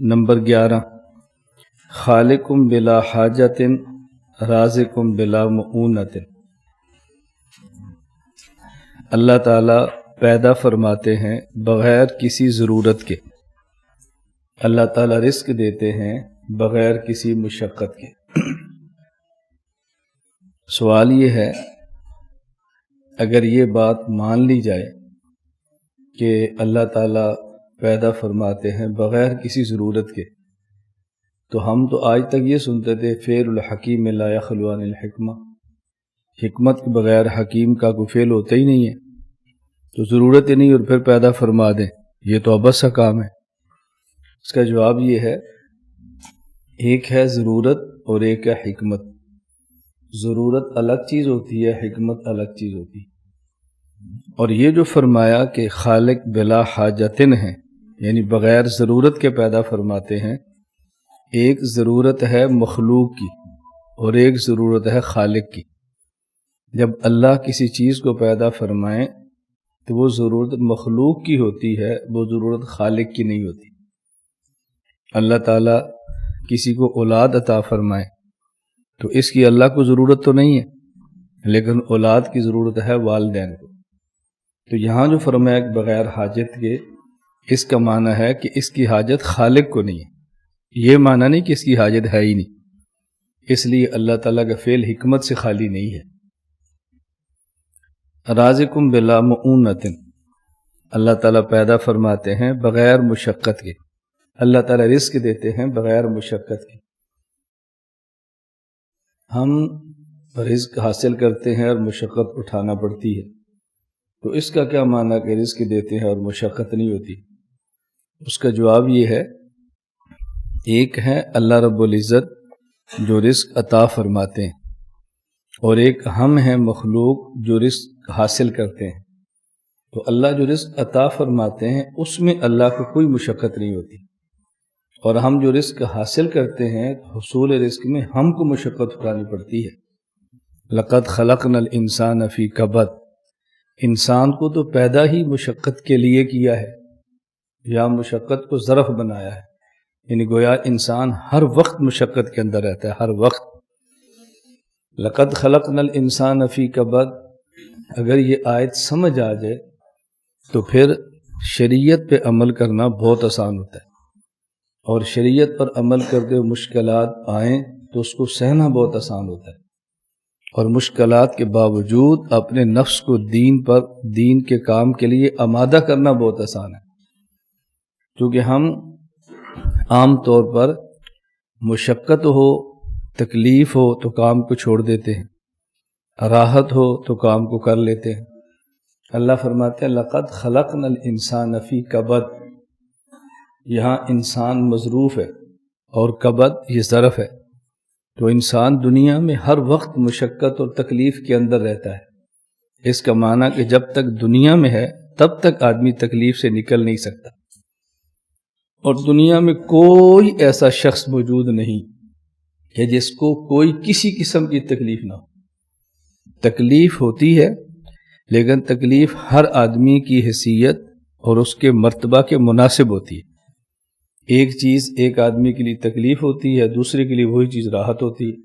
Number 11 خالقم بلا حاجت رازقم بلا مؤونت۔ اللہ تعالیٰ پیدا فرماتے ہیں بغیر کسی ضرورت کے، اللہ تعالیٰ رزق دیتے ہیں بغیر کسی مشقت کے۔ سوال یہ ہے، اگر یہ بات مان لی جائے کہ اللہ تعالیٰ پیدا فرماتے ہیں بغیر کسی ضرورت کے، تو ہم تو آج تک یہ سنتے تھے فعل الحکیم لا یخلو عن الحکمہ، حکمت کے بغیر حکیم کا کوئی فعل ہوتا ہی نہیں ہے، تو ضرورت ہی نہیں اور پھر پیدا فرما دیں، یہ تو عبث کا کام ہے۔ اس کا جواب یہ ہے، ایک ہے ضرورت اور ایک ہے حکمت۔ ضرورت الگ چیز ہوتی ہے، حکمت الگ چیز ہوتی ہے۔ اور یہ جو فرمایا کہ خالق بلا حاجتن ہے، یعنی بغیر ضرورت کے پیدا فرماتے ہیں، ایک ضرورت ہے مخلوق کی اور ایک ضرورت ہے خالق کی۔ جب اللہ کسی چیز کو پیدا فرمائیں تو وہ ضرورت مخلوق کی ہوتی ہے، وہ ضرورت خالق کی نہیں ہوتی۔ اللہ تعالیٰ کسی کو اولاد عطا فرمائے تو اس کی اللہ کو ضرورت تو نہیں ہے، لیکن اولاد کی ضرورت ہے والدین کو۔ تو یہاں جو فرمایا کہ بغیر حاجت کے، اس کا معنی ہے کہ اس کی حاجت خالق کو نہیں ہے، یہ معنی نہیں کہ اس کی حاجت ہے ہی نہیں، اس لیے اللہ تعالیٰ کا فعل حکمت سے خالی نہیں ہے۔ رازقم بلا مؤونت، اللہ تعالیٰ پیدا فرماتے ہیں بغیر مشقت کے، اللہ تعالیٰ رزق دیتے ہیں بغیر مشقت کے۔ ہم رزق حاصل کرتے ہیں اور مشقت اٹھانا پڑتی ہے، تو اس کا کیا معنی کہ رزق دیتے ہیں اور مشقت نہیں ہوتی؟ اس کا جواب یہ ہے، ایک ہے اللہ رب العزت جو رزق عطا فرماتے ہیں، اور ایک ہم ہیں مخلوق جو رزق حاصل کرتے ہیں۔ تو اللہ جو رزق عطا فرماتے ہیں اس میں اللہ کو کوئی مشقت نہیں ہوتی، اور ہم جو رزق حاصل کرتے ہیں حصول رزق میں ہم کو مشقت اٹھانی پڑتی ہے۔ لقد خلقنا الانسان فی کبد، انسان کو تو پیدا ہی مشقت کے لیے کیا ہے، یا مشقت کو ظرف بنایا ہے، یعنی گویا انسان ہر وقت مشقت کے اندر رہتا ہے، ہر وقت۔ لقد خلقنا الانسان فی کبد، اگر یہ آیت سمجھ آ جائے تو پھر شریعت پہ عمل کرنا بہت آسان ہوتا ہے، اور شریعت پر عمل کرتے ہوئے مشکلات آئیں تو اس کو سہنا بہت آسان ہوتا ہے، اور مشکلات کے باوجود اپنے نفس کو دین کے کام کے لیے آمادہ کرنا بہت آسان ہے، کیونکہ ہم عام طور پر مشقت ہو، تکلیف ہو تو کام کو چھوڑ دیتے ہیں، راحت ہو تو کام کو کر لیتے ہیں۔ اللہ فرماتے ہیں لقد خلقنا الانسان فی کبد، یہاں انسان مظروف ہے اور کبد یہ ظرف ہے، تو انسان دنیا میں ہر وقت مشقت اور تکلیف کے اندر رہتا ہے۔ اس کا معنی کہ جب تک دنیا میں ہے تب تک آدمی تکلیف سے نکل نہیں سکتا، اور دنیا میں کوئی ایسا شخص موجود نہیں کہ جس کو کوئی کسی قسم کی تکلیف نہ ہو۔ تکلیف ہوتی ہے، لیکن تکلیف ہر آدمی کی حیثیت اور اس کے مرتبہ کے مناسب ہوتی ہے۔ ایک چیز ایک آدمی کے لیے تکلیف ہوتی ہے، دوسرے کے لیے وہی چیز راحت ہوتی ہے،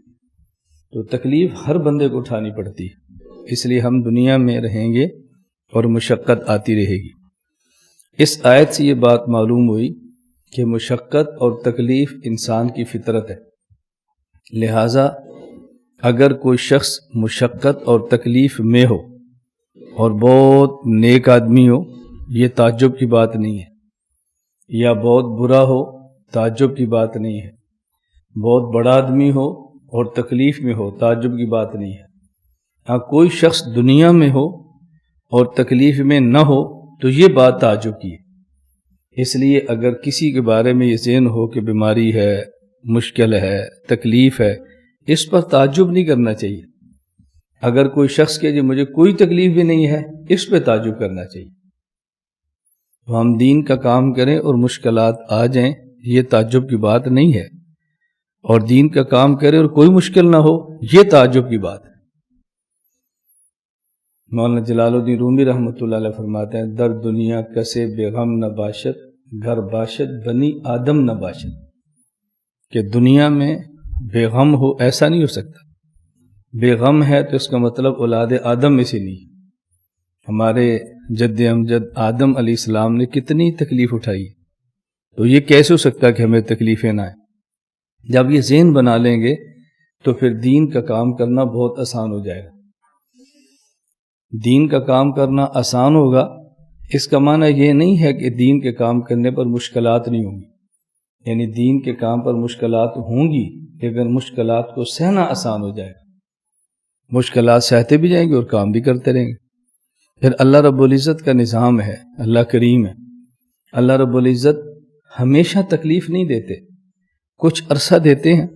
تو تکلیف ہر بندے کو اٹھانی پڑتی ہے، اس لیے ہم دنیا میں رہیں گے اور مشقت آتی رہے گی۔ اس آیت سے یہ بات معلوم ہوئی کہ مشقت اور تکلیف انسان کی فطرت ہے، لہٰذا اگر کوئی شخص مشقت اور تکلیف میں ہو اور بہت نیک آدمی ہو، یہ تعجب کی بات نہیں ہے، یا بہت برا ہو، تعجب کی بات نہیں ہے، بہت بڑا آدمی ہو اور تکلیف میں ہو، تعجب کی بات نہیں ہے۔ ہاں کوئی شخص دنیا میں ہو اور تکلیف میں نہ ہو تو یہ بات تعجب کی ہے۔ اس لیے اگر کسی کے بارے میں یہ ذہن ہو کہ بیماری ہے، مشکل ہے، تکلیف ہے، اس پر تعجب نہیں کرنا چاہیے۔ اگر کوئی شخص کہ مجھے کوئی تکلیف بھی نہیں ہے، اس پہ تعجب کرنا چاہیے۔ تو ہم دین کا کام کریں اور مشکلات آ جائیں، یہ تعجب کی بات نہیں ہے، اور دین کا کام کریں اور کوئی مشکل نہ ہو، یہ تعجب کی بات ہے۔ مولانا جلال الدین رومی رحمۃ اللہ علیہ فرماتے ہیں، در دنیا کسے بے غم نہ باشد، گھر باشد بنی آدم نہ باشد، کہ دنیا میں بے غم ہو ایسا نہیں ہو سکتا۔ بے غم ہے تو اس کا مطلب اولاد آدم میں سے نہیں۔ ہمارے جد امجد آدم علیہ السلام نے کتنی تکلیف اٹھائی، تو یہ کیسے ہو سکتا کہ ہمیں تکلیفیں نہ آئیں؟ جب یہ ذہن بنا لیں گے تو پھر دین کا کام کرنا بہت آسان ہو جائے گا۔ دین کا کام کرنا آسان ہوگا، اس کا معنی یہ نہیں ہے کہ دین کے کام کرنے پر مشکلات نہیں ہوں گی، یعنی دین کے کام پر مشکلات ہوں گی لیکن مشکلات کو سہنا آسان ہو جائے گا۔ مشکلات سہتے بھی جائیں گے اور کام بھی کرتے رہیں گے۔ پھر اللہ رب العزت کا نظام ہے، اللہ کریم ہے۔ اللہ رب العزت ہمیشہ تکلیف نہیں دیتے، کچھ عرصہ دیتے ہیں،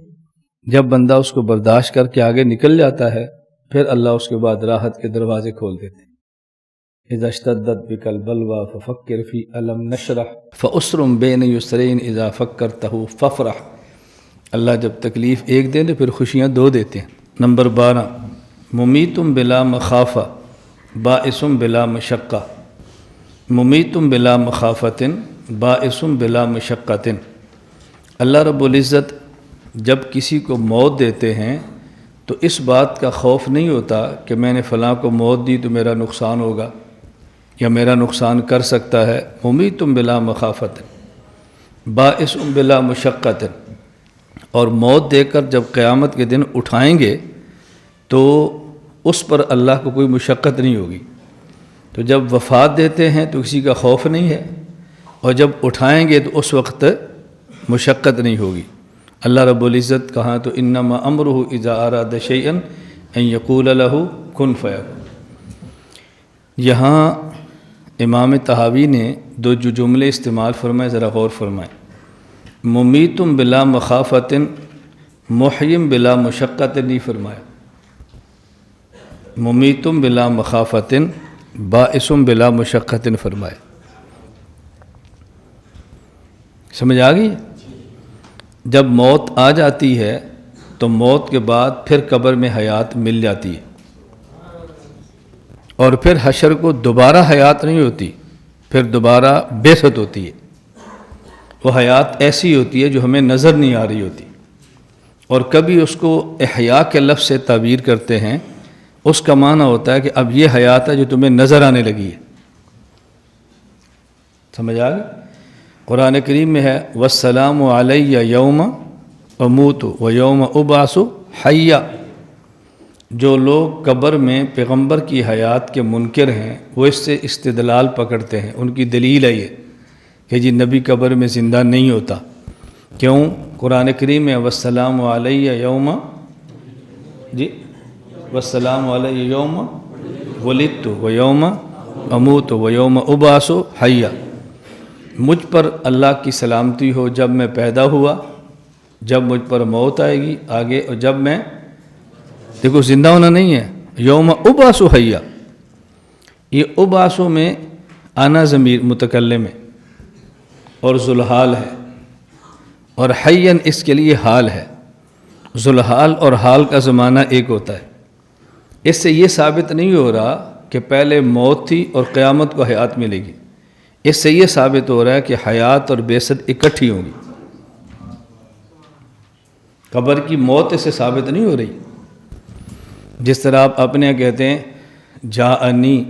جب بندہ اس کو برداشت کر کے آگے نکل جاتا ہے پھر اللہ اس کے بعد راحت کے دروازے کھول دیتے ہیں۔ اذا اشتدت بک البلوى ففکر فی الم نشرح فاسر بین یسرین اذا فکرتہ فافرح۔ اللہ جب تکلیف ایک دے تو پھر خوشیاں دو دیتے ہیں۔ نمبر 12، ممیتم بلا مخافہ باعثم بلا مشقہ۔ ممیتم بلا مخافۃ باعثم بلا مشقۃ۔ اللہ رب العزت جب کسی کو موت دیتے ہیں تو اس بات کا خوف نہیں ہوتا کہ میں نے فلاں کو موت دی تو میرا نقصان ہوگا یا میرا نقصان کر سکتا ہے۔ ممیتم بلا مخافۃ باعثم بلا مشقۃ۔ اور موت دے کر جب قیامت کے دن اٹھائیں گے تو اس پر اللہ کو کوئی مشقت نہیں ہوگی۔ تو جب وفات دیتے ہیں تو کسی کا خوف نہیں ہے، اور جب اٹھائیں گے تو اس وقت مشقت نہیں ہوگی۔ اللہ رب العزت کہا تو انما امرہ اذا اراد شیئا ان یقول لہ کن فیکون۔ یہاں امام طحاوی نے دو جو جملے استعمال فرمائے ذرا غور فرمائیں۔ ممیتم بلا مخافۃ محیم بلا مشقت نہیں فرمایا، ممیتم بلا مخافۃ باعثم بلا مشقت فرمایا۔ سمجھ آ گئی؟ جب موت آ جاتی ہے تو موت کے بعد پھر قبر میں حیات مل جاتی ہے، اور پھر حشر کو دوبارہ حیات نہیں ہوتی، پھر دوبارہ بعثت ہوتی ہے۔ وہ حیات ایسی ہوتی ہے جو ہمیں نظر نہیں آ رہی ہوتی، اور کبھی اس کو احیاء کے لفظ سے تعبیر کرتے ہیں، اس کا معنی ہوتا ہے کہ اب یہ حیات ہے جو تمہیں نظر آنے لگی ہے۔ سمجھ آ گئی؟ قرآن کریم میں ہے والسلام علی یوم اموت و یوم ابعث حیا۔ جو لوگ قبر میں پیغمبر کی حیات کے منکر ہیں وہ اس سے استدلال پکڑتے ہیں، ان کی دلیل ہے یہ کہ جی نبی قبر میں زندہ نہیں ہوتا۔ کیوں؟ قرآن کریم میں والسلام علی یوم، جی والسلام علی یوم ولدت و یوم اموت و یوم ابعث حیا۔ مجھ پر اللہ کی سلامتی ہو جب میں پیدا ہوا، جب مجھ پر موت آئے گی آگے، اور جب میں، دیکھو زندہ ہونا نہیں ہے، یوم ابعث حیا۔ یہ ابعث میں انا ضمیر متکلم ہے اور ذوالحال ہے، اور حین اس کے لیے حال ہے۔ ذوالحال اور حال کا زمانہ ایک ہوتا ہے۔ اس سے یہ ثابت نہیں ہو رہا کہ پہلے موت تھی اور قیامت کو حیات ملے گی، اس سے یہ ثابت ہو رہا ہے کہ حیات اور بعثت اکٹھی ہوں گی۔ قبر کی موت اس سے ثابت نہیں ہو رہی۔ جس طرح آپ اپنے کہتے ہیں جاءنی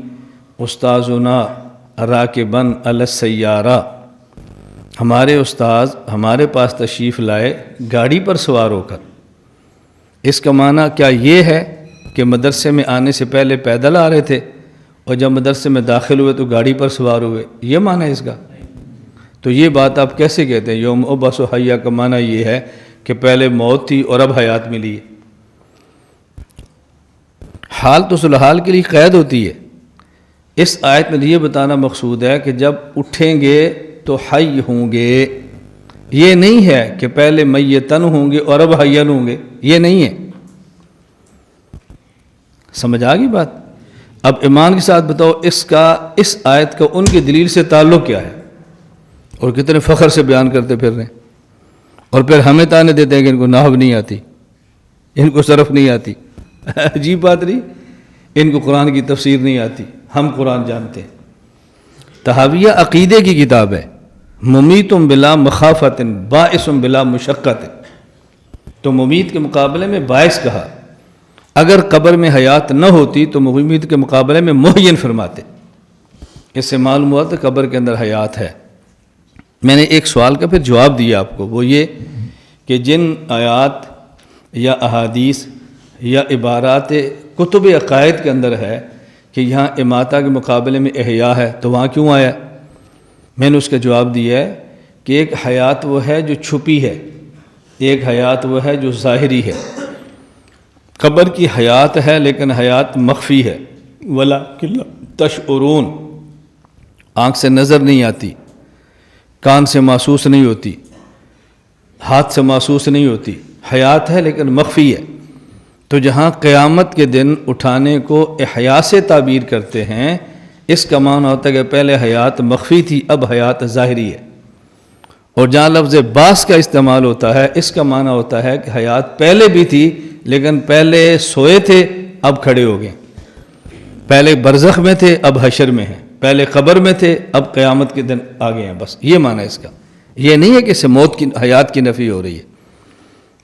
استاذنا راکبا علی السیارہ، ہمارے استاذ ہمارے پاس تشریف لائے گاڑی پر سوار ہو کر۔ اس کا معنی کیا یہ ہے کہ مدرسے میں آنے سے پہلے پیدل آ رہے تھے اور جب مدرسے میں داخل ہوئے تو گاڑی پر سوار ہوئے؟ یہ معنی ہے اس کا؟ تو یہ بات آپ کیسے کہتے ہیں؟ یوم ابعث حیا کا معنی یہ ہے کہ پہلے موت تھی اور اب حیات ملی ہے۔ حال تو ذوالحال کے لیے قید ہوتی ہے۔ اس آیت میں یہ بتانا مقصود ہے کہ جب اٹھیں گے تو حی ہوں گے، یہ نہیں ہے کہ پہلے میتن ہوں گے اور اب حیان ہوں گے، یہ نہیں ہے۔ سمجھ آ گئی بات؟ اب ایمان کے ساتھ بتاؤ اس آیت کا ان کی دلیل سے تعلق کیا ہے؟ اور کتنے فخر سے بیان کرتے پھر رہے ہیں، اور پھر ہمیں تانے دیتے ہیں کہ ان کو نحو نہیں آتی، ان کو صرف نہیں آتی۔ عجیب بات نہیں؟ ان کو قرآن کی تفسیر نہیں آتی، ہم قرآن جانتے ہیں۔ طحاویہ عقیدے کی کتاب ہے، ممیتم بلا مخافت باعث بلا مشقت، تو ممیت کے مقابلے میں باعث کہا، اگر قبر میں حیات نہ ہوتی تو ممیت کے مقابلے میں محین فرماتے۔ اس سے معلوم ہوا تو قبر کے اندر حیات ہے۔ میں نے ایک سوال کا پھر جواب دیا آپ کو، وہ یہ کہ جن آیات یا احادیث یا عبارات کتب عقائد کے اندر ہے کہ یہاں اماتہ کے مقابلے میں احیاء ہے، تو وہاں کیوں آیا؟ میں نے اس کا جواب دیا ہے کہ ایک حیات وہ ہے جو چھپی ہے، ایک حیات وہ ہے جو ظاہری ہے۔ قبر کی حیات ہے لیکن حیات مخفی ہے، وَلَٰكِن لَا تَشْعُرُونَ، آنکھ سے نظر نہیں آتی، کان سے محسوس نہیں ہوتی، ہاتھ سے محسوس نہیں ہوتی، حیات ہے لیکن مخفی ہے۔ تو جہاں قیامت کے دن اٹھانے کو احیاء سے تعبیر کرتے ہیں، اس کا معنی ہوتا ہے کہ پہلے حیات مخفی تھی، اب حیات ظاہری ہے۔ اور جہاں لفظ بعث کا استعمال ہوتا ہے، اس کا معنی ہوتا ہے کہ حیات پہلے بھی تھی لیکن پہلے سوئے تھے اب کھڑے ہو گئے، پہلے برزخ میں تھے اب حشر میں ہیں، پہلے قبر میں تھے اب قیامت کے دن آ گئے ہیں، بس یہ معنی اس کا۔ یہ نہیں ہے کہ اس سے موت کی حیات کی نفی ہو رہی ہے۔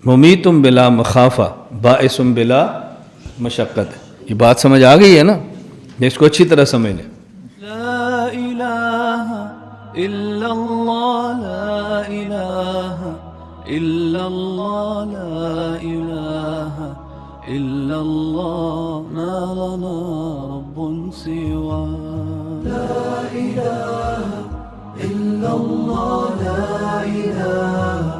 ممیتم بلا مخافہ باعث بلا مشقت، یہ بات سمجھ آ گئی ہے نا؟ اس کو اچھی طرح سمجھ لیں۔ لا الہ الا اللہ، لا الہ الا اللہ، لا الہ الا اللہ، ما لنا رب سوا۔ لا الہ الا اللہ، لا الہ